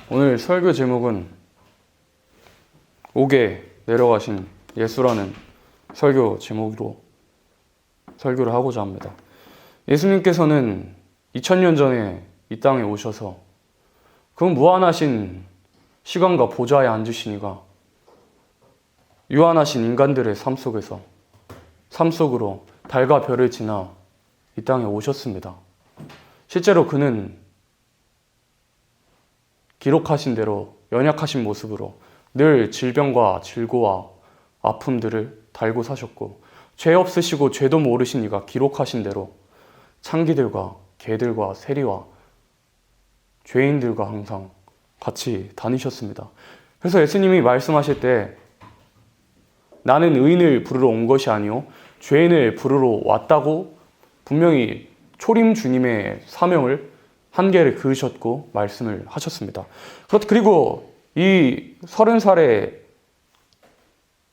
오늘 설교 제목은 옥에 내려가신 예수라는 설교 제목으로 설교를 하고자 합니다. 예수님께서는 2000년 전에 이 땅에 오셔서 그 무한하신 시간과 보좌에 앉으시니가 유한하신 인간들의 삶 속에서 삶 속으로 달과 별을 지나 이 땅에 오셨습니다. 실제로 그는 기록하신 대로 연약하신 모습으로 늘 질병과 질고와 아픔들을 달고 사셨고, 죄 없으시고 죄도 모르신 이가 기록하신 대로 창기들과 개들과 세리와 죄인들과 항상 같이 다니셨습니다. 그래서 예수님이 말씀하실 때 나는 의인을 부르러 온 것이 아니요 죄인을 부르러 왔다고 분명히 초림 주님의 사명을 한계를 그으셨고 말씀을 하셨습니다. 그리고 이 30살에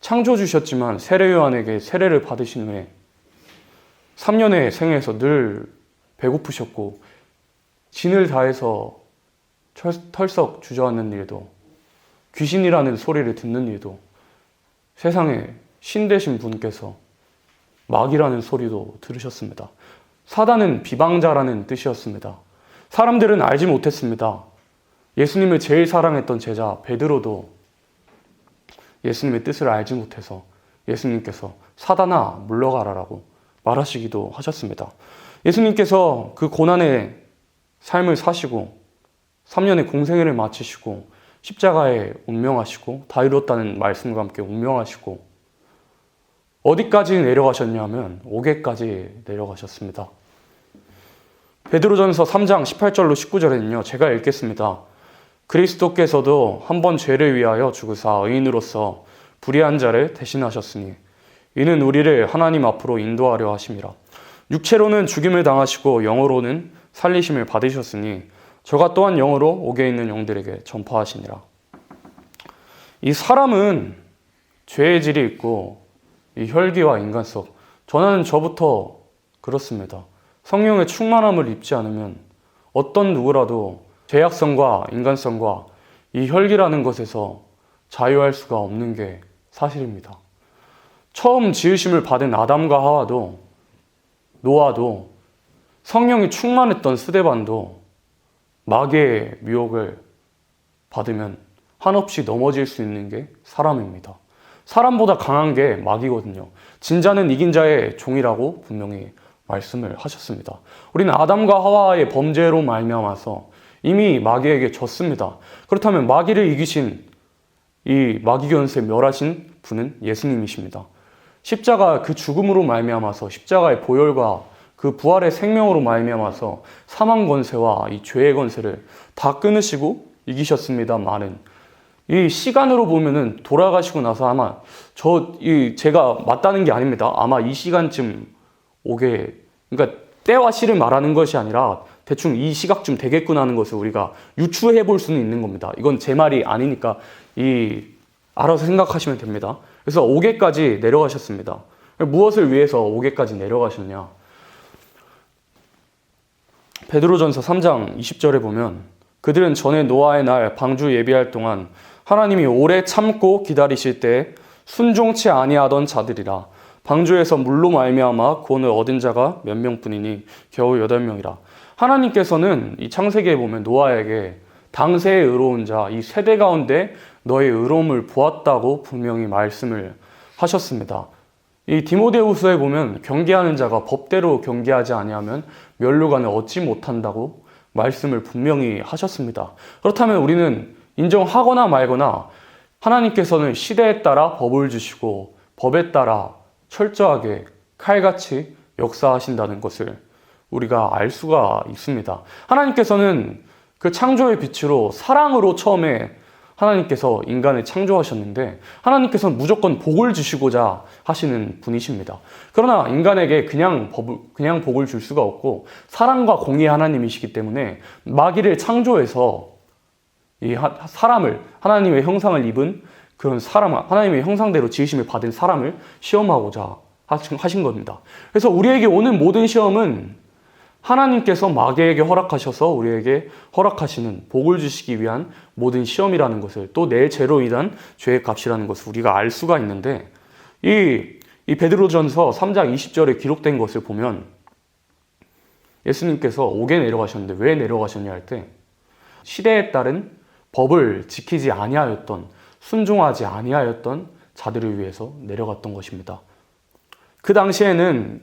창조주셨지만 세례 요한에게 세례를 받으신 후에 3년의 생애에서 늘 배고프셨고 진을 다해서 털썩 주저앉는 일도, 귀신이라는 소리를 듣는 일도, 세상에 신 되신 분께서 마귀라는 소리도 들으셨습니다. 사단은 비방자라는 뜻이었습니다. 사람들은 알지 못했습니다. 예수님을 제일 사랑했던 제자 베드로도 예수님의 뜻을 알지 못해서 예수님께서 사단아 물러가라라고 말하시기도 하셨습니다. 예수님께서 그 고난의 삶을 사시고 3년의 공생애를 마치시고 십자가에 운명하시고 다 이뤘다는 말씀과 함께 운명하시고 어디까지 내려가셨냐면 옥에까지 내려가셨습니다. 베드로전서 3장 18절로 19절에는요, 제가 읽겠습니다. 그리스도께서도 한 번 죄를 위하여 죽으사 의인으로서 불의한 자를 대신하셨으니 이는 우리를 하나님 앞으로 인도하려 하심이라. 육체로는 죽임을 당하시고 영으로는 살리심을 받으셨으니 저가 또한 영으로 옥에 있는 영들에게 전파하시니라. 이 사람은 죄의 질이 있고 이 혈기와 인간성, 저는 저부터 그렇습니다. 성령의 충만함을 입지 않으면 어떤 누구라도 죄악성과 인간성과 이 혈기라는 것에서 자유할 수가 없는 게 사실입니다. 처음 지으심을 받은 아담과 하와도, 노아도, 성령이 충만했던 스데반도 마귀의 미혹을 받으면 한없이 넘어질 수 있는 게 사람입니다. 사람보다 강한 게 마귀거든요. 진자는 이긴 자의 종이라고 분명히 말씀을 하셨습니다. 우리는 아담과 하와의 범죄로 말미암아서 이미 마귀에게 졌습니다. 그렇다면 마귀를 이기신 이 마귀 권세 멸하신 분은 예수님이십니다. 십자가 그 죽음으로 말미암아서 십자가의 보혈과 그 부활의 생명으로 말미암아서 사망 권세와 이 죄의 권세를 다 끊으시고 이기셨습니다만은 이 시간으로 보면은 돌아가시고 나서 아마 제가 맞다는 게 아닙니다. 아마 이 시간쯤 그러니까 때와 시를 말하는 것이 아니라 대충 이 시각쯤 되겠구나 하는 것을 우리가 유추해 볼 수는 있는 겁니다. 이건 제 말이 아니니까 알아서 생각하시면 됩니다. 그래서 옥에까지 내려가셨습니다. 무엇을 위해서 옥에까지 내려가셨냐? 베드로전서 3장 20절에 보면 그들은 전에 노아의 날 방주 예비할 동안 하나님이 오래 참고 기다리실 때 순종치 아니하던 자들이라. 방주에서 물로 말미암아 구원을 얻은 자가 몇 명뿐이니 겨우 8명이라. 하나님께서는 이 창세기에 보면 노아에게 당세의 의로운 자, 이 세대 가운데 너의 의로움을 보았다고 분명히 말씀을 하셨습니다. 이 디모데후서에 보면 경계하는 자가 법대로 경계하지 아니하면 면류관을 얻지 못한다고 말씀을 분명히 하셨습니다. 그렇다면 우리는 인정하거나 말거나 하나님께서는 시대에 따라 법을 주시고 법에 따라 철저하게 칼같이 역사하신다는 것을 우리가 알 수가 있습니다. 하나님께서는 그 창조의 빛으로 사랑으로 처음에 하나님께서 인간을 창조하셨는데 하나님께서는 무조건 복을 주시고자 하시는 분이십니다. 그러나 인간에게 그냥 복을 줄 수가 없고 사랑과 공의의 하나님이시기 때문에 마귀를 창조해서 이 사람을, 하나님의 형상을 입은 그런 사람, 하나님의 형상대로 지으심을 받은 사람을 시험하고자 하신 겁니다. 그래서 우리에게 오는 모든 시험은 하나님께서 마귀에게 허락하셔서 우리에게 허락하시는 복을 주시기 위한 모든 시험이라는 것을, 또 내 죄로 인한 죄의 값이라는 것을 우리가 알 수가 있는데, 이 베드로전서 3장 20절에 기록된 것을 보면 예수님께서 옥에 내려가셨는데 왜 내려가셨냐 할 때, 시대에 따른 법을 지키지 아니하였던, 순종하지 아니하였던 자들을 위해서 내려갔던 것입니다. 그 당시에는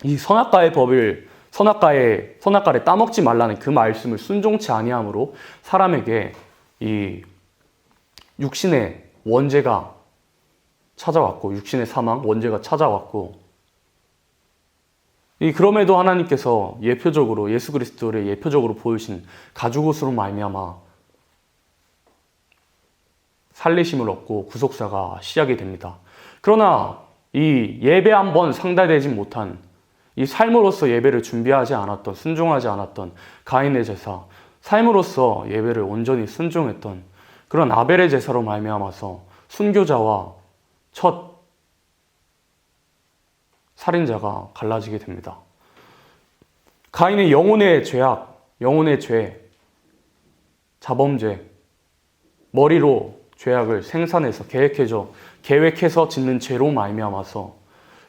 이 선악과의 법을, 선악과를 따먹지 말라는 그 말씀을 순종치 아니함으로 사람에게 이 육신의 원죄가 찾아왔고, 육신의 사망, 원죄가 찾아왔고, 그럼에도 하나님께서 예표적으로, 예수 그리스도를 예표적으로 보여주신 가죽옷으로 말미암아 살리심을 얻고 구속사가 시작이 됩니다. 그러나 이 예배 한번 상달되지 못한, 이 삶으로서 예배를 준비하지 않았던, 순종하지 않았던 가인의 제사, 삶으로서 예배를 온전히 순종했던 그런 아벨의 제사로 말미암아서 순교자와 첫 살인자가 갈라지게 됩니다. 가인의 영혼의 죄악, 영혼의 죄, 자범죄, 머리로 죄악을 생산해서 계획해서 짓는 죄로 말미암아서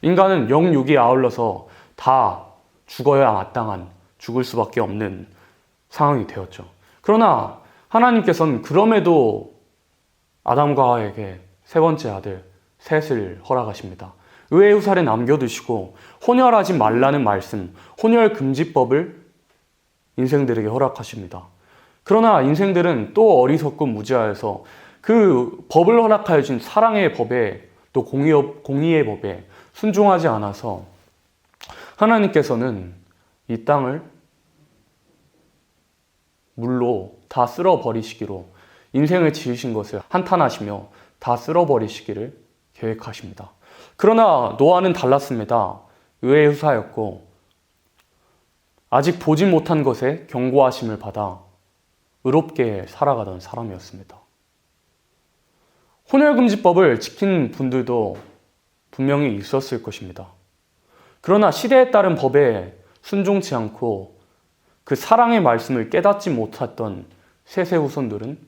인간은 영육이 아울러서 다 죽어야 마땅한, 죽을 수밖에 없는 상황이 되었죠. 그러나 하나님께서는 그럼에도 아담과 하와에게 세 번째 아들 셋을 허락하십니다. 의의 후살에 남겨두시고 혼혈하지 말라는 말씀, 혼혈금지법을 인생들에게 허락하십니다. 그러나 인생들은 또 어리석고 무지하여서 그 법을 허락하여 준 사랑의 법에, 또 공의의 법에 순종하지 않아서 하나님께서는 이 땅을 물로 다 쓸어버리시기로, 인생을 지으신 것을 한탄하시며 다 쓸어버리시기를 계획하십니다. 그러나 노아는 달랐습니다. 의의 후사였고 아직 보지 못한 것에 경고하심을 받아 의롭게 살아가던 사람이었습니다. 혼혈금지법을 지킨 분들도 분명히 있었을 것입니다. 그러나 시대에 따른 법에 순종치 않고 그 사랑의 말씀을 깨닫지 못했던 셋의 후손들은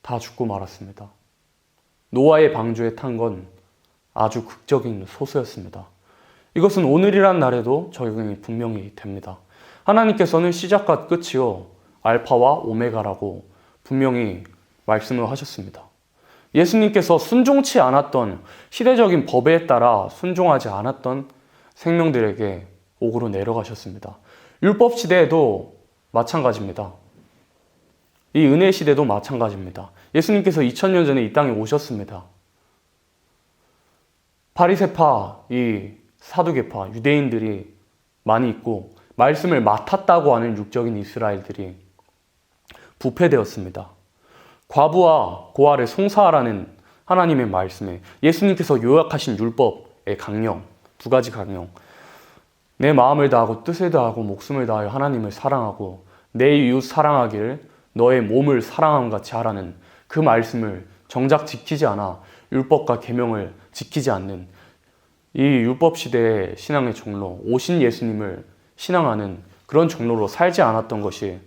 다 죽고 말았습니다. 노아의 방주에 탄 건 아주 극적인 소수였습니다. 이것은 오늘이란 날에도 적용이 분명히 됩니다. 하나님께서는 시작과 끝이요 알파와 오메가라고 분명히 말씀을 하셨습니다. 예수님께서 순종치 않았던, 시대적인 법에 따라 순종하지 않았던 생명들에게 옥으로 내려가셨습니다. 율법 시대에도 마찬가지입니다. 이 은혜 시대도 마찬가지입니다. 예수님께서 2000년 전에 이 땅에 오셨습니다. 바리새파, 이 사두개파, 유대인들이 많이 있고 말씀을 맡았다고 하는 육적인 이스라엘들이 부패되었습니다. 과부와 고아를 송사하라는 하나님의 말씀에 예수님께서 요약하신 율법의 강령, 두 가지 강령, 내 마음을 다하고 뜻을 다하고 목숨을 다하여 하나님을 사랑하고 내 이웃 사랑하기를 너의 몸을 사랑함 같이 하라는 그 말씀을 정작 지키지 않아 율법과 계명을 지키지 않는 이 율법 시대의 신앙의 종로, 오신 예수님을 신앙하는 그런 종로로 살지 않았던 것이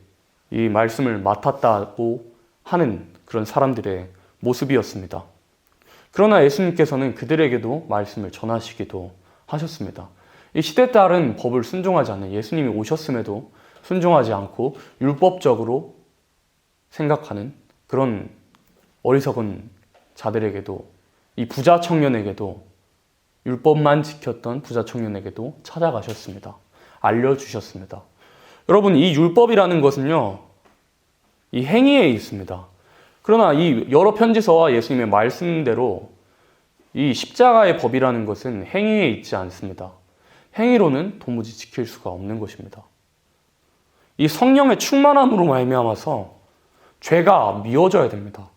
이 말씀을 맡았다고 하는 그런 사람들의 모습이었습니다. 그러나 예수님께서는 그들에게도 말씀을 전하시기도 하셨습니다. 이 시대에 따른 법을 순종하지 않는 예수님이 오셨음에도 순종하지 않고 율법적으로 생각하는 그런 어리석은 자들에게도, 이 부자 청년에게도, 율법만 지켰던 부자 청년에게도 찾아가셨습니다. 알려주셨습니다. 여러분, 이 율법이라는 것은요, 이 행위에 있습니다. 그러나 이 여러 편지서와 예수님의 말씀대로 이 십자가의 법이라는 것은 행위에 있지 않습니다. 행위로는 도무지 지킬 수가 없는 것입니다. 이 성령의 충만함으로 말미암아서 죄가 미워져야 됩니다.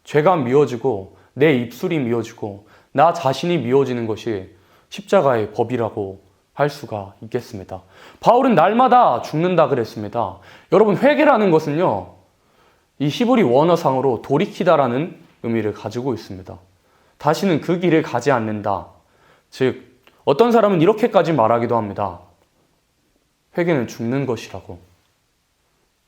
죄가 미워지고 내 입술이 미워지고 나 자신이 미워지는 것이 십자가의 법이라고 할 수가 있겠습니다. 바울은 날마다 죽는다 그랬습니다. 여러분, 회개라는 것은요, 이 히브리 원어상으로 돌이키다라는 의미를 가지고 있습니다. 다시는 그 길을 가지 않는다. 즉, 어떤 사람은 이렇게까지 말하기도 합니다. 회개는 죽는 것이라고.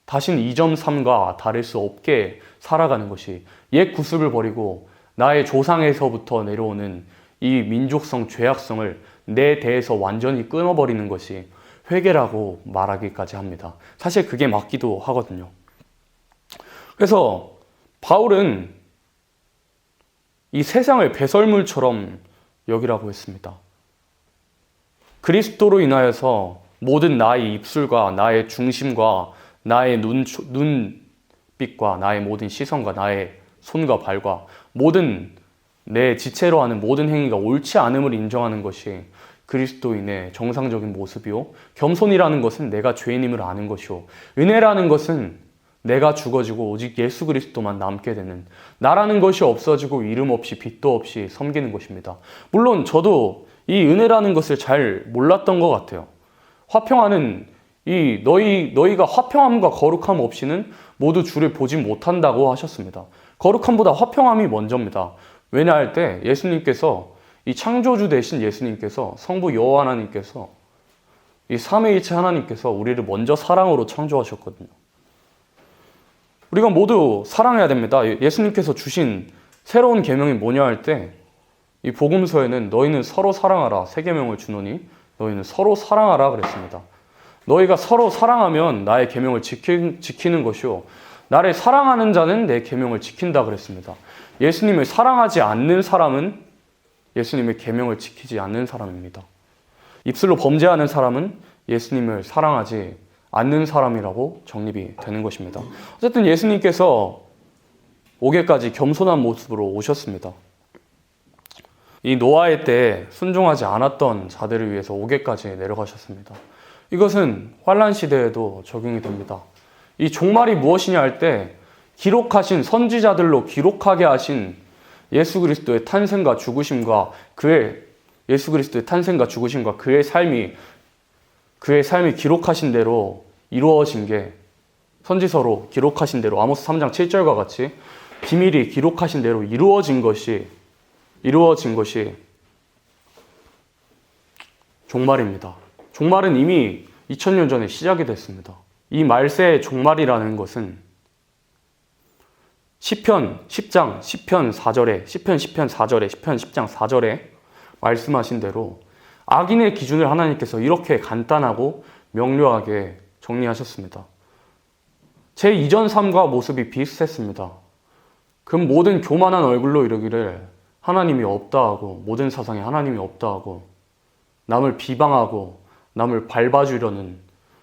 다신 이전 삶과 다를 수 없게 살아가는 것이, 옛 구습을 버리고 나의 조상에서부터 내려오는 이 민족성 죄악성을 내 대에서 완전히 끊어버리는 것이 회개라고 말하기까지 합니다. 사실 그게 맞기도 하거든요. 그래서 바울은 이 세상을 배설물처럼 여기라고 했습니다. 그리스도로 인하여서 모든 나의 입술과 나의 중심과 나의 눈빛과 나의 모든 시선과 나의 손과 발과 모든 내 지체로 하는 모든 행위가 옳지 않음을 인정하는 것이 그리스도인의 정상적인 모습이요, 겸손이라는 것은 내가 죄인임을 아는 것이요, 은혜라는 것은 내가 죽어지고 오직 예수 그리스도만 남게 되는, 나라는 것이 없어지고 이름 없이 빛도 없이 섬기는 것입니다. 물론 저도 이 은혜라는 것을 잘 몰랐던 것 같아요. 화평하는 이 너희가 화평함과 거룩함 없이는 모두 주를 보지 못한다고 하셨습니다. 거룩함보다 화평함이 먼저입니다. 왜냐 할 때 예수님께서, 이 창조주 되신 예수님께서, 성부 여호와 하나님께서, 이 삼위일체 하나님께서 우리를 먼저 사랑으로 창조하셨거든요. 우리가 모두 사랑해야 됩니다. 예수님께서 주신 새로운 계명이 뭐냐 할 때, 이 복음서에는 너희는 서로 사랑하라 새 계명을 주노니 너희는 서로 사랑하라 그랬습니다. 너희가 서로 사랑하면 나의 계명을 지키는 것이요, 나를 사랑하는 자는 내 계명을 지킨다 그랬습니다. 예수님을 사랑하지 않는 사람은 예수님의 계명을 지키지 않는 사람입니다. 입술로 범죄하는 사람은 예수님을 사랑하지 않는 사람이라고 정립이 되는 것입니다. 어쨌든 예수님께서 오게까지 겸손한 모습으로 오셨습니다. 이 노아의 때에 순종하지 않았던 자들을 위해서 오게까지 내려가셨습니다. 이것은 환란 시대에도 적용이 됩니다. 이 종말이 무엇이냐 할 때, 기록하신 선지자들로 기록하게 하신 예수 그리스도의 탄생과 죽으심과 예수 그리스도의 탄생과 죽으심과 그의 삶이 기록하신 대로 이루어진 게, 선지서로 기록하신 대로 아모스 3장 7절과 같이 비밀이 기록하신 대로 이루어진 것이 종말입니다. 종말은 이미 2000년 전에 시작이 됐습니다. 이 말세의 종말이라는 것은 시편 10장 4절에 시편 10장 4절에 말씀하신 대로 악인의 기준을 하나님께서 이렇게 간단하고 명료하게 정리하셨습니다. 제 이전 삶과 모습이 비슷했습니다. 그 모든 교만한 얼굴로 이르기를 하나님이 없다 하고, 모든 사상에 하나님이 없다 하고, 남을 비방하고 남을 밟아주려는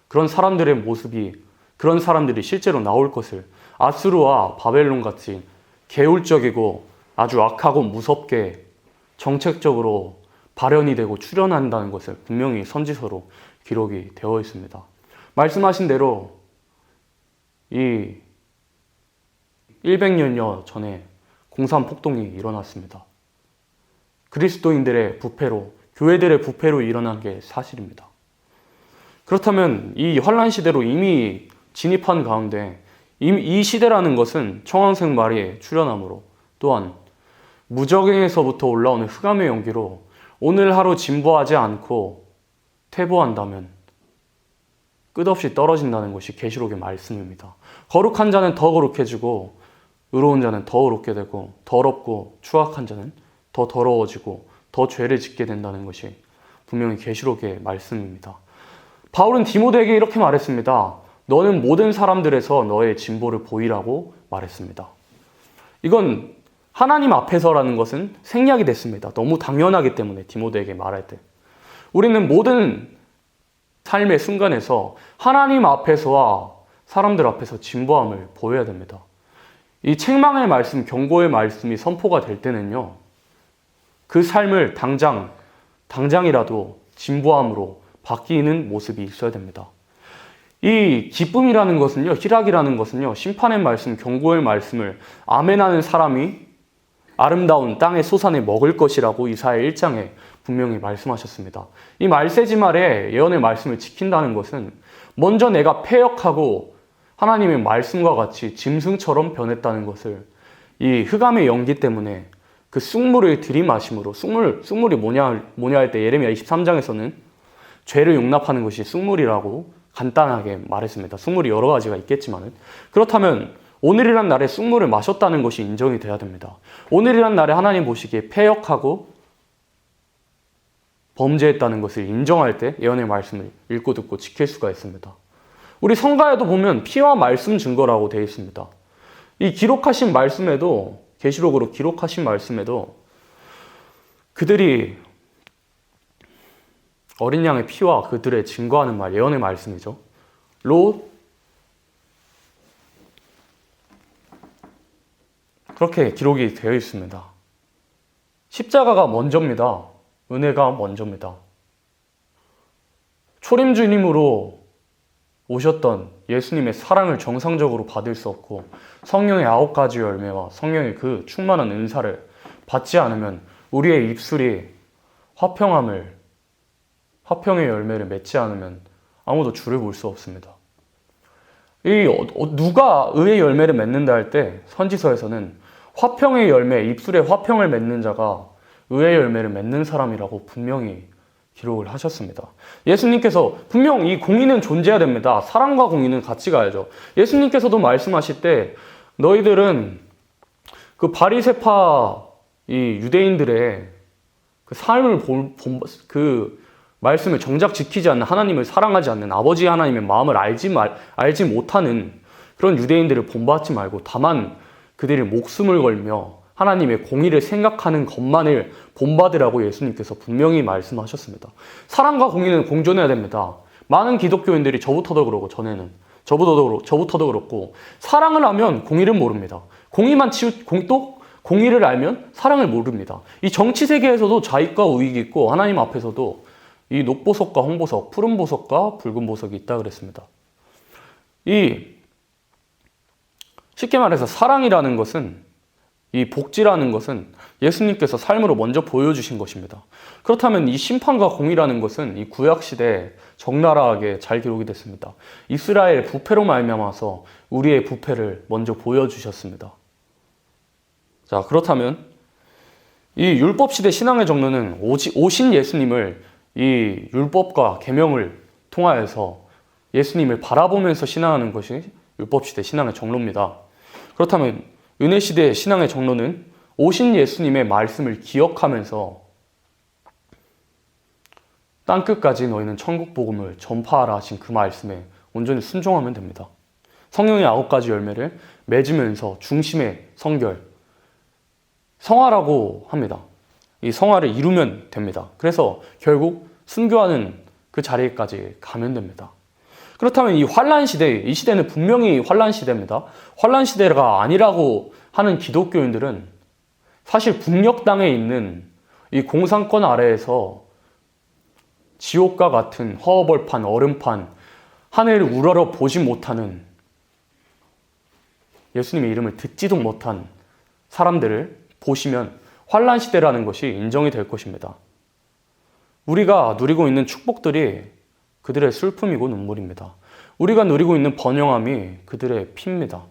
그런 사람들의 모습이, 그런 사람들이 실제로 나올 것을, 아수르와 바벨론 같이 개울적이고 아주 악하고 무섭게 정책적으로 발현이 되고 출현한다는 것을 분명히 선지서로 기록이 되어 있습니다. 말씀하신 대로 이 100년여 전에 공산폭동이 일어났습니다. 그리스도인들의 부패로, 교회들의 부패로 일어난 게 사실입니다. 그렇다면 이 환란 시대로 이미 진입한 가운데, 이 시대라는 것은 청황색 말이 출현함으로, 또한 무적행에서부터 올라오는 흑암의 연기로 오늘 하루 진보하지 않고 퇴보한다면 끝없이 떨어진다는 것이 계시록의 말씀입니다. 거룩한 자는 더 거룩해지고 의로운 자는 더 의롭게 되고, 더럽고 추악한 자는 더 더러워지고 더 죄를 짓게 된다는 것이 분명히 계시록의 말씀입니다. 바울은 디모데에게 이렇게 말했습니다. 너는 모든 사람들에서 너의 진보를 보이라고 말했습니다. 이건 하나님 앞에서라는 것은 생략이 됐습니다. 너무 당연하기 때문에 디모데에게 말할 때. 우리는 모든 삶의 순간에서 하나님 앞에서와 사람들 앞에서 진보함을 보여야 됩니다. 이 책망의 말씀, 경고의 말씀이 선포가 될 때는요, 그 삶을 당장이라도 진보함으로 바뀌는 모습이 있어야 됩니다. 이 기쁨이라는 것은요, 희락이라는 것은요, 심판의 말씀, 경고의 말씀을 아멘하는 사람이 아름다운 땅의 소산에 먹을 것이라고 이사야 1장에 분명히 말씀하셨습니다. 이 말세지 말에 예언의 말씀을 지킨다는 것은 먼저 내가 패역하고 하나님의 말씀과 같이 짐승처럼 변했다는 것을, 이 흑암의 연기 때문에 그 쑥물을 들이마심으로, 쑥물이 뭐냐 할 때 예레미야 23장에서는 죄를 용납하는 것이 쑥물이라고 간단하게 말했습니다. 쑥물이 여러 가지가 있겠지만은. 그렇다면 오늘이란 날에 쑥물을 마셨다는 것이 인정이 돼야 됩니다. 오늘이란 날에 하나님 보시기에 패역하고 범죄했다는 것을 인정할 때 예언의 말씀을 읽고 듣고 지킬 수가 있습니다. 우리 성가에도 보면 피와 말씀 증거라고 되어 있습니다. 이 기록하신 말씀에도, 계시록으로 기록하신 말씀에도 그들이 어린 양의 피와 그들의 증거하는 말, 예언의 말씀이죠. 그렇게 기록이 되어 있습니다. 십자가가 먼저입니다. 은혜가 먼저입니다. 초림주님으로 오셨던 예수님의 사랑을 정상적으로 받을 수 없고 성령의 9가지 열매와 성령의 그 충만한 은사를 받지 않으면 우리의 입술이 화평의 열매를 맺지 않으면 아무도 주를 볼 수 없습니다. 누가 의의 열매를 맺는다 할 때 선지서에서는 화평의 열매, 입술에 화평을 맺는 자가 의의 열매를 맺는 사람이라고 분명히 기록을 하셨습니다. 예수님께서 분명 이 공의는 존재해야 됩니다. 사랑과 공의는 같이 가야죠. 예수님께서도 말씀하실 때 너희들은 그 바리새파 이 유대인들의 그 삶을 그 말씀을 정작 지키지 않는, 하나님을 사랑하지 않는, 아버지 하나님의 마음을 알지 못하는 그런 유대인들을 본받지 말고 다만 그들이 목숨을 걸며 하나님의 공의를 생각하는 것만을 본받으라고 예수님께서 분명히 말씀하셨습니다. 사랑과 공의는 공존해야 됩니다. 많은 기독교인들이 저부터도 그러고 전에는 저부터도 그렇고 사랑을 하면 공의를 모릅니다. 공의를 알면 사랑을 모릅니다. 이 정치 세계에서도 자익과 우익이 있고 하나님 앞에서도 이 녹보석과 홍보석, 푸른 보석과 붉은 보석이 있다 그랬습니다. 쉽게 말해서 사랑이라는 것은, 이 복지라는 것은 예수님께서 삶으로 먼저 보여주신 것입니다. 그렇다면 이 심판과 공의라는 것은 이 구약시대에 적나라하게 잘 기록이 됐습니다. 이스라엘 부패로 말미암아서 우리의 부패를 먼저 보여주셨습니다. 자, 그렇다면 이 율법시대 신앙의 정론은 오신 예수님을 이 율법과 계명을 통하여서 예수님을 바라보면서 신앙하는 것이 율법시대 신앙의 정론입니다. 그렇다면 은혜시대 신앙의 정론은 오신 예수님의 말씀을 기억하면서 땅끝까지 너희는 천국 복음을 전파하라 하신 그 말씀에 온전히 순종하면 됩니다. 성령의 9가지 열매를 맺으면서 중심의 성결, 성화라고 합니다. 이 성화를 이루면 됩니다. 그래서 결국 순교하는 그 자리까지 가면 됩니다. 그렇다면 이 환란 시대, 이 시대는 분명히 환란 시대입니다. 환란 시대가 아니라고 하는 기독교인들은 사실 북녘 땅에 있는 이 공산권 아래에서 지옥과 같은 허허벌판, 얼음판, 하늘을 우러러 보지 못하는, 예수님의 이름을 듣지도 못한 사람들을 보시면 환란 시대라는 것이 인정이 될 것입니다. 우리가 누리고 있는 축복들이 그들의 슬픔이고 눈물입니다. 우리가 누리고 있는 번영함이 그들의 피입니다.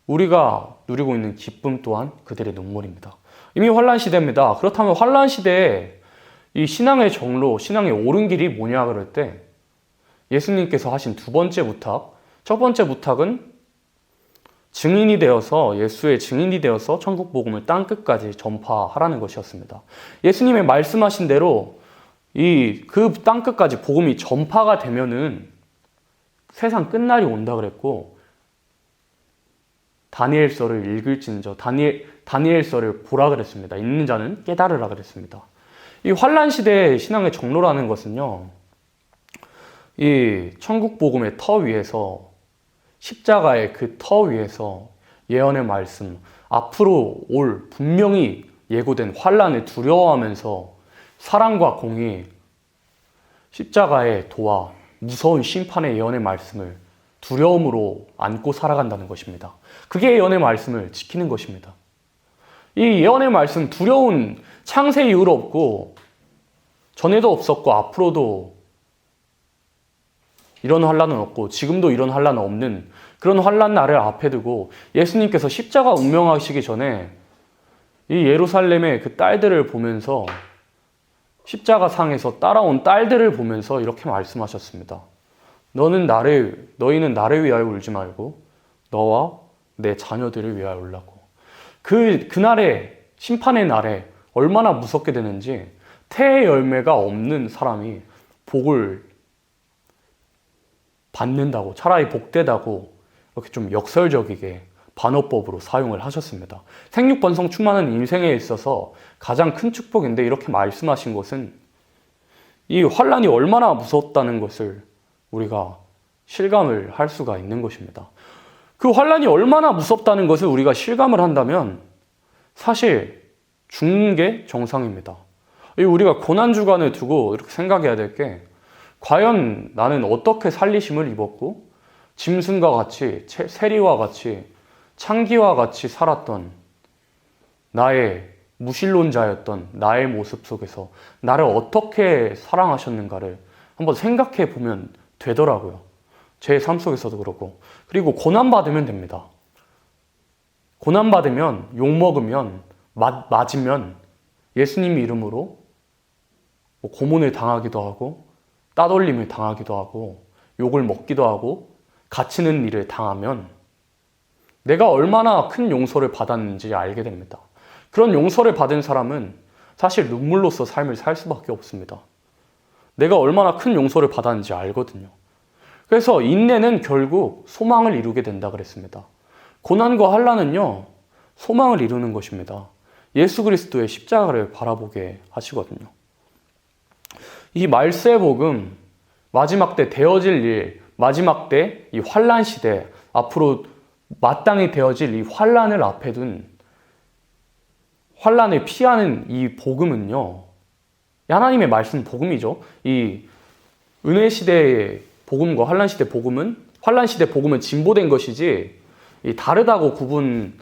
우리가 누리고 있는 기쁨 또한 그들의 눈물입니다. 이미 환란 시대입니다. 그렇다면 환란 시대에 이 신앙의 정로, 신앙의 옳은 길이 뭐냐 그럴 때 예수님께서 하신 두 번째 부탁, 첫 번째 부탁은 증인이 되어서, 예수의 증인이 되어서 천국 복음을 땅끝까지 전파하라는 것이었습니다. 예수님의 말씀하신 대로 그 땅끝까지 복음이 전파가 되면은 세상 끝날이 온다 그랬고, 다니엘서를 읽을진저, 다니엘서를 보라 그랬습니다. 읽는 자는 깨달으라 그랬습니다. 이 환란 시대의 신앙의 정로라는 것은요, 이 천국 복음의 터 위에서, 십자가의 그 터 위에서 예언의 말씀, 앞으로 올 분명히 예고된 환란을 두려워하면서 사랑과 공의, 십자가의 도와 무서운 심판의 예언의 말씀을 두려움으로 안고 살아간다는 것입니다. 그게 예언의 말씀을 지키는 것입니다. 이 예언의 말씀, 두려운 창세 이후로 없고 전에도 없었고 앞으로도 이런 환란은 없고 지금도 이런 환란은 없는 그런 환란 날을 앞에 두고 예수님께서 십자가 운명하시기 전에 이 예루살렘의 그 딸들을 보면서 십자가 상에서 따라온 딸들을 보면서 이렇게 말씀하셨습니다. 너희는 나를 위하여 울지 말고 너와 내 자녀들을 위하여 울라고. 그날의 심판의 날에 얼마나 무섭게 되는지 태의 열매가 없는 사람이 복을 받는다고, 차라리 복되다고 이렇게 좀 역설적이게 반어법으로 사용을 하셨습니다. 생육번성 충만한 인생에 있어서 가장 큰 축복인데 이렇게 말씀하신 것은 이 환란이 얼마나 무섭다는 것을 우리가 실감을 할 수가 있는 것입니다. 그 환란이 얼마나 무섭다는 것을 우리가 실감을 한다면 사실 죽는 게 정상입니다. 우리가 고난주간을 두고 이렇게 생각해야 될 게, 과연 나는 어떻게 살리심을 입었고 짐승과 같이, 세리와 같이, 창기와 같이 살았던 나의 무신론자였던 나의 모습 속에서 나를 어떻게 사랑하셨는가를 한번 생각해 보면 되더라고요. 제 삶 속에서도 그렇고. 그리고 고난받으면 됩니다. 고난받으면, 욕먹으면, 맞으면 예수님 이름으로 고문을 당하기도 하고 따돌림을 당하기도 하고 욕을 먹기도 하고 갇히는 일을 당하면 내가 얼마나 큰 용서를 받았는지 알게 됩니다. 그런 용서를 받은 사람은 사실 눈물로써 삶을 살 수밖에 없습니다. 내가 얼마나 큰 용서를 받았는지 알거든요. 그래서 인내는 결국 소망을 이루게 된다 그랬습니다. 고난과 환난은요, 소망을 이루는 것입니다. 예수 그리스도의 십자가를 바라보게 하시거든요. 이 말세 복음, 마지막 때 되어질 일, 마지막 때 이 환난 시대, 앞으로 마땅히 되어질 이 환난을 앞에 둔 환난을 피하는 이 복음은요, 하나님의 말씀 복음이죠. 이 은혜 시대의 복음과 환난 시대 복음은, 환난 시대 복음은 진보된 것이지 다르다고 구분이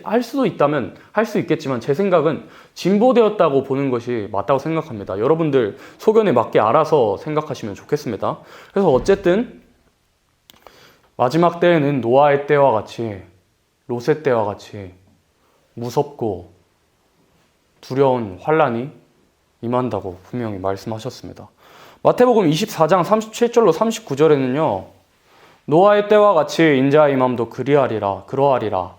할 수도 있다면 할 수 있겠지만 제 생각은 진보되었다고 보는 것이 맞다고 생각합니다. 여러분들 소견에 맞게 알아서 생각하시면 좋겠습니다. 그래서 어쨌든 마지막 때에는 노아의 때와 같이, 롯의 때와 같이 무섭고 두려운 환란이 임한다고 분명히 말씀하셨습니다. 마태복음 24장 37절로 39절에는요. 노아의 때와 같이 인자의 임함도 그러하리라.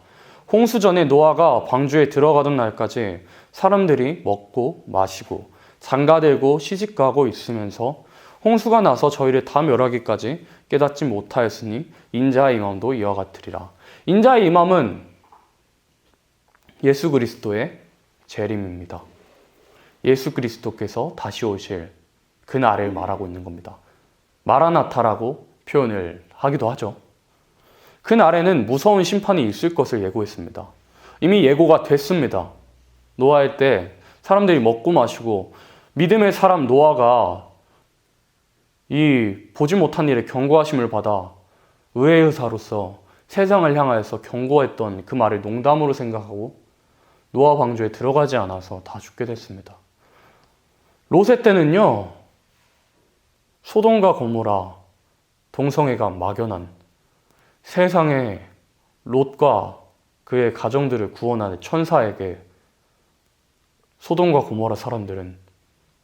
홍수 전에 노아가 방주에 들어가던 날까지 사람들이 먹고 마시고 장가들고 시집가고 있으면서 홍수가 나서 저희를 다 멸하기까지 깨닫지 못하였으니 인자의 임함도 이와 같으리라. 인자의 임함은 예수 그리스도의 재림입니다. 예수 그리스도께서 다시 오실 그날을 말하고 있는 겁니다. 마라나타라고 표현을 하기도 하죠. 그날에는 무서운 심판이 있을 것을 예고했습니다. 이미 예고가 됐습니다. 노아의 때 사람들이 먹고 마시고 믿음의 사람 노아가 이 보지 못한 일에 경고하심을 받아 의의 의사로서 세상을 향하여서 경고했던 그 말을 농담으로 생각하고 노아 방주에 들어가지 않아서 다 죽게 됐습니다. 롯의 때는요, 소돔과 고모라 동성애가 막연한 세상에 롯과 그의 가정들을 구원하는 천사에게 소돔과 고모라 사람들은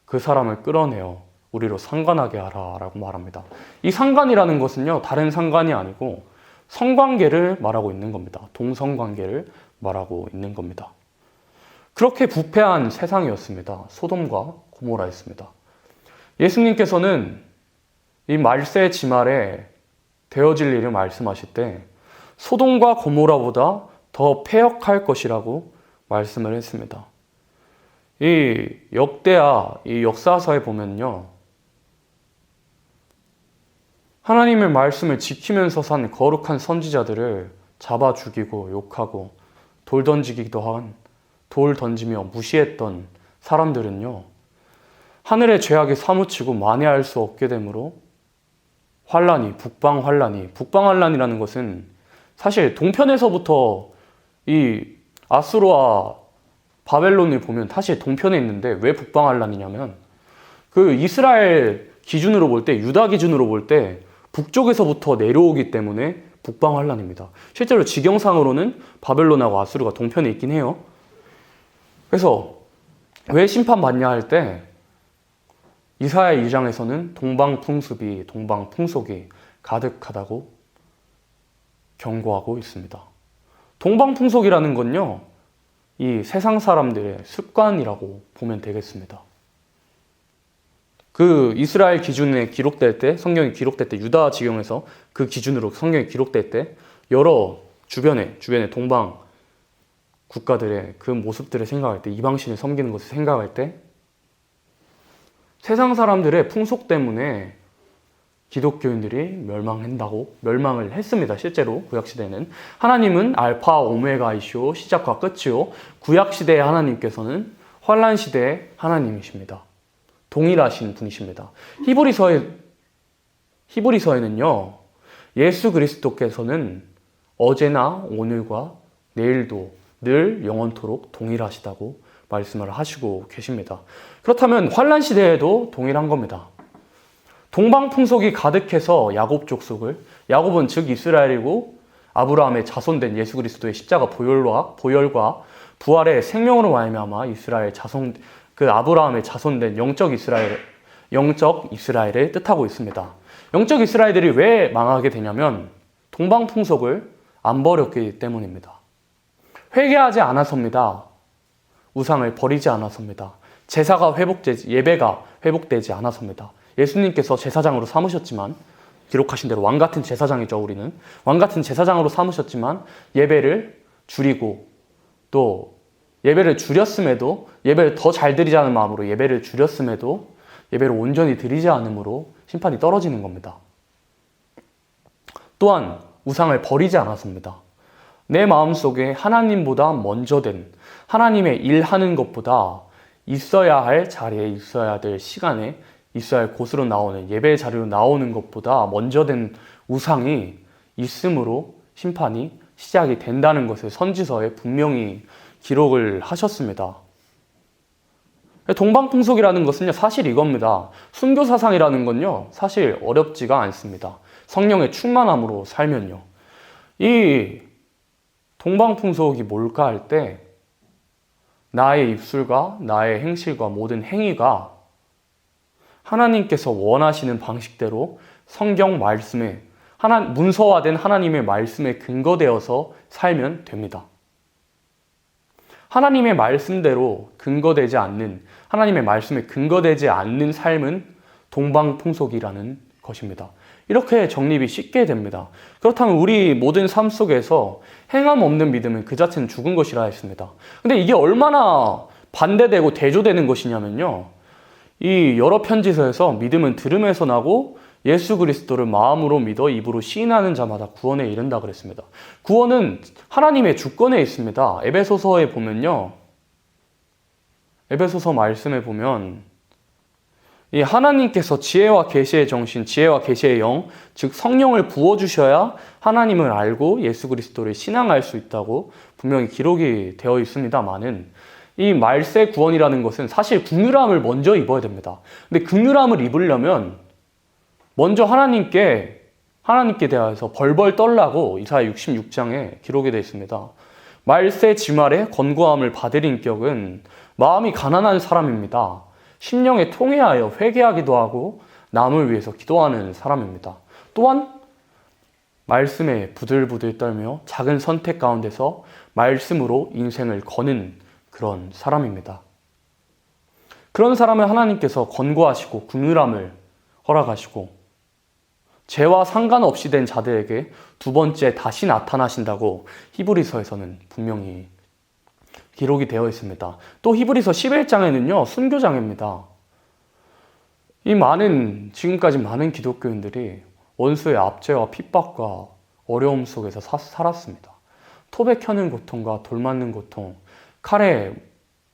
그 사람을 끌어내어 우리로 상관하게 하라 라고 말합니다. 이 상관이라는 것은요, 다른 상관이 아니고 성관계를 말하고 있는 겁니다. 동성관계를 말하고 있는 겁니다. 그렇게 부패한 세상이었습니다. 소돔과 고모라였습니다. 예수님께서는 이 말세 지말에 되어질 일을 말씀하실 때 소돔과 고모라보다 더 패역할 것이라고 말씀을 했습니다. 이 역대하, 이 역사서에 보면요, 하나님의 말씀을 지키면서 산 거룩한 선지자들을 잡아 죽이고 욕하고 돌 던지며 무시했던 사람들은요, 하늘의 죄악이 사무치고 만회할 수 없게 되므로 북방환란이라는 것은 사실 동편에서부터 이 아수르와 바벨론을 보면 사실 동편에 있는데 왜 북방환란이냐면 그 이스라엘 기준으로 볼 때, 유다 기준으로 볼 때 북쪽에서부터 내려오기 때문에 북방환란입니다. 실제로 지경상으로는 바벨론하고 아수르가 동편에 있긴 해요. 그래서 왜 심판받냐 할 때 이사야 2장에서는 동방풍속이 가득하다고 경고하고 있습니다. 동방풍속이라는 건요, 이 세상 사람들의 습관이라고 보면 되겠습니다. 그 이스라엘 기준에 기록될 때, 성경이 기록될 때, 유다 지경에서 그 기준으로 성경이 기록될 때, 여러 주변의 동방 국가들의 그 모습들을 생각할 때, 이방신을 섬기는 것을 생각할 때, 세상 사람들의 풍속 때문에 기독교인들이 멸망을 했습니다. 실제로 구약시대에는. 하나님은 알파 오메가이시오, 시작과 끝이요. 구약시대의 하나님께서는 환란시대의 하나님이십니다. 동일하신 분이십니다. 히브리서에는요, 예수 그리스도께서는 어제나 오늘과 내일도 늘 영원토록 동일하시다고 말씀을 하시고 계십니다. 그렇다면 환란 시대에도 동일한 겁니다. 동방풍속이 가득해서 야곱 족속을, 야곱은 즉 이스라엘이고 아브라함의 자손된 예수 그리스도의 십자가 보혈과 부활의 생명으로 말미암아 이스라엘 자손, 그 아브라함의 자손된 영적 이스라엘을 뜻하고 있습니다. 영적 이스라엘들이 왜 망하게 되냐면 동방풍속을 안 버렸기 때문입니다. 회개하지 않아서입니다. 우상을 버리지 않아서입니다. 예배가 회복되지 않아서입니다. 예수님께서 제사장으로 삼으셨지만, 기록하신 대로 왕같은 제사장이죠, 우리는. 왕같은 제사장으로 삼으셨지만 예배를 줄이고, 또 예배를 줄였음에도, 예배를 더 잘 드리자는 마음으로 예배를 줄였음에도 예배를 온전히 드리지 않으므로 심판이 떨어지는 겁니다. 또한 우상을 버리지 않았습니다. 내 마음속에 하나님보다 먼저 된, 하나님의 일하는 것보다 있어야 할 자리에 있어야 될 시간에 있어야 할 곳으로 나오는, 예배 자리로 나오는 것보다 먼저 된 우상이 있으므로 심판이 시작이 된다는 것을 선지서에 분명히 기록을 하셨습니다. 동방풍속이라는 것은요, 사실 이겁니다. 순교사상이라는 건요, 사실 어렵지가 않습니다. 성령의 충만함으로 살면요. 이 동방풍속이 뭘까 할 때, 나의 입술과 나의 행실과 모든 행위가 하나님께서 원하시는 방식대로 성경 말씀에, 문서화된 하나님의 말씀에 근거되어서 살면 됩니다. 하나님의 말씀대로 근거되지 않는, 하나님의 말씀에 근거되지 않는 삶은 동방풍속이라는 것입니다. 이렇게 정립이 쉽게 됩니다. 그렇다면 우리 모든 삶 속에서 행함 없는 믿음은 그 자체는 죽은 것이라 했습니다. 근데 이게 얼마나 반대되고 대조되는 것이냐면요, 이 여러 편지서에서 믿음은 들음에서 나고 예수 그리스도를 마음으로 믿어 입으로 시인하는 자마다 구원에 이른다 그랬습니다. 구원은 하나님의 주권에 있습니다. 에베소서에 보면요, 에베소서 말씀에 보면 이 하나님께서 지혜와 계시의 정신, 지혜와 계시의 영, 즉 성령을 부어주셔야 하나님을 알고 예수 그리스도를 신앙할 수 있다고 분명히 기록이 되어 있습니다만은, 이 말세 구원이라는 것은 사실 긍휼함을 먼저 입어야 됩니다. 근데 긍휼함을 입으려면 먼저 하나님께 대하여서 벌벌 떨라고 이사야 66장에 기록이 되어 있습니다. 말세 지말에 건고함을 받을 인격은 마음이 가난한 사람입니다. 심령에 통회하여 회개하기도 하고 남을 위해서 기도하는 사람입니다. 또한 말씀에 부들부들 떨며 작은 선택 가운데서 말씀으로 인생을 거는 그런 사람입니다. 그런 사람을 하나님께서 권고하시고 긍휼함을 허락하시고 죄와 상관없이 된 자들에게 두 번째 다시 나타나신다고 히브리서에서는 분명히 기록이 되어 있습니다. 또 히브리서 11장에는요, 순교장입니다. 지금까지 많은 기독교인들이 원수의 압제와 핍박과 어려움 속에서 살았습니다. 톱에 켜는 고통과 돌 맞는 고통, 칼에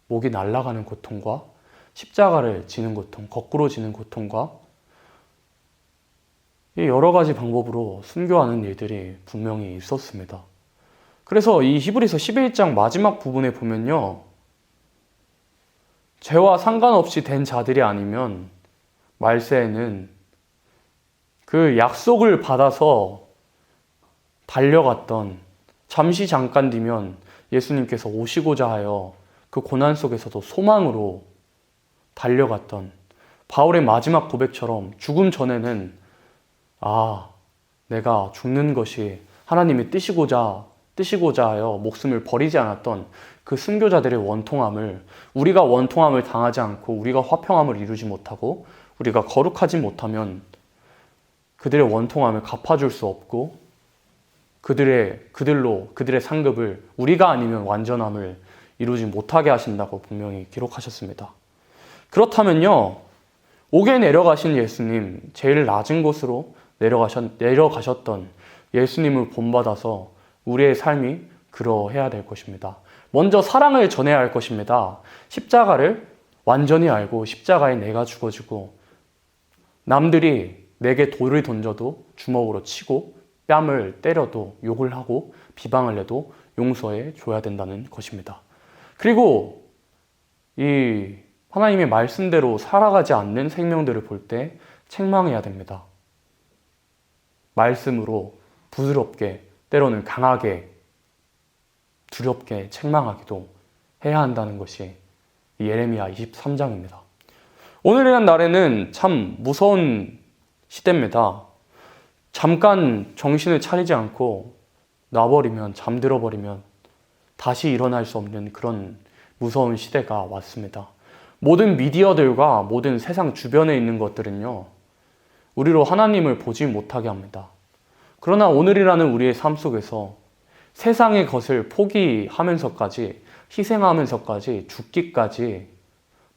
목이 날아가는 고통과 십자가를 지는 고통, 거꾸로 지는 고통과 여러 가지 방법으로 순교하는 일들이 분명히 있었습니다. 그래서 이 히브리서 11장 마지막 부분에 보면요, 죄와 상관없이 된 자들이 아니면 말세에는 그 약속을 받아서 달려갔던, 잠시 잠깐 뒤면 예수님께서 오시고자 하여 그 고난 속에서도 소망으로 달려갔던 바울의 마지막 고백처럼 죽음 전에는 내가 죽는 것이 하나님이 뜨시고자 하여 목숨을 버리지 않았던 그 순교자들의 원통함을, 우리가 원통함을 당하지 않고 우리가 화평함을 이루지 못하고 우리가 거룩하지 못하면 그들의 원통함을 갚아줄 수 없고 그들의 상급을 우리가 아니면 완전함을 이루지 못하게 하신다고 분명히 기록하셨습니다. 그렇다면요, 옥에 내려가신 예수님, 제일 낮은 곳으로 내려가셨던 예수님을 본받아서 우리의 삶이 그러해야 될 것입니다. 먼저 사랑을 전해야 할 것입니다. 십자가를 완전히 알고 십자가에 내가 죽어지고 남들이 내게 돌을 던져도 주먹으로 치고 뺨을 때려도 욕을 하고 비방을 해도 용서해 줘야 된다는 것입니다. 그리고 이 하나님의 말씀대로 살아가지 않는 생명들을 볼 때 책망해야 됩니다. 말씀으로 부드럽게, 때로는 강하게, 두렵게 책망하기도 해야 한다는 것이 예레미야 23장입니다. 오늘이란 날에는 참 무서운 시대입니다. 잠깐 정신을 차리지 않고 잠들어버리면 다시 일어날 수 없는 그런 무서운 시대가 왔습니다. 모든 미디어들과 모든 세상 주변에 있는 것들은요, 우리로 하나님을 보지 못하게 합니다. 그러나 오늘이라는 우리의 삶 속에서 세상의 것을 포기하면서까지, 희생하면서까지, 죽기까지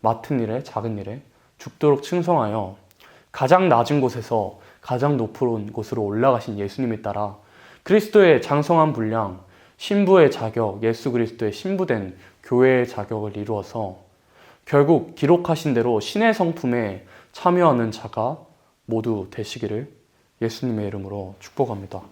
맡은 일에, 작은 일에 죽도록 충성하여 가장 낮은 곳에서 가장 높은 곳으로 올라가신 예수님에 따라 그리스도의 장성한 분량, 신부의 자격, 예수 그리스도의 신부된 교회의 자격을 이루어서 결국 기록하신 대로 신의 성품에 참여하는 자가 모두 되시기를 예수님의 이름으로 축복합니다.